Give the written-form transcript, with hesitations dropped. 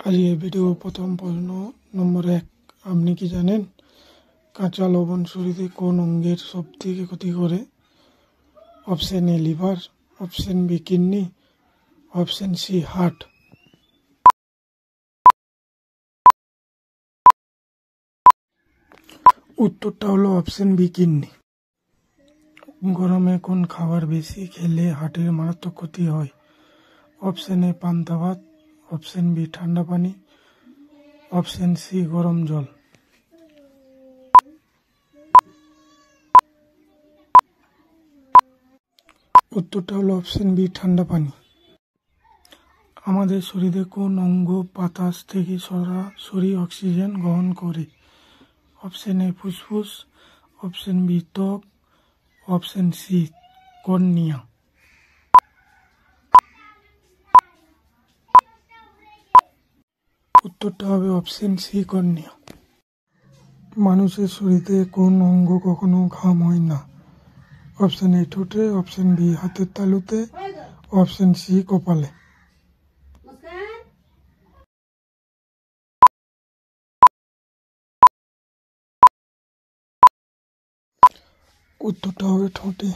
আজকের ভিডিওর প্রথম প্রশ্ন নম্বর 1, আপনি কি জানেন কাঁচা লবণ শরীরে কোন অঙ্গের সবথেকে ক্ষতি করে? Option A liver, option B kidney, option C heart. উত্তরটা হলো অপশন বি কিডনি। গরমে কোন খাবার বেশি খেলে হার্টের মারাত্মক ক্ষতি হয়? অপশন এ পান্তা ভাত, অপশন বি ঠান্ডা পানি, অপশন সি গরম জল। উত্তরটা হলো অপশন বি ঠান্ডা পানি। আমাদের শরীরে কোন অঙ্গ বাতাস থেকে সরাসরি অক্সিজেন গ্রহণ করে? অপশন এ ফুসফুস, অপশন বি ত্বক, অপশন সি কর্নিয়া। উত্তরটা হবে অপশন সি কর্নিয়া। মানুষের শরীরে কোন অঙ্গ কখনো ঘাম হয় না? অপশন এ ঠোঁটে, অপশন বি হাতের তালুতে, অপশন সি কপালে। উত্তরটা হবে ঠোঁটে।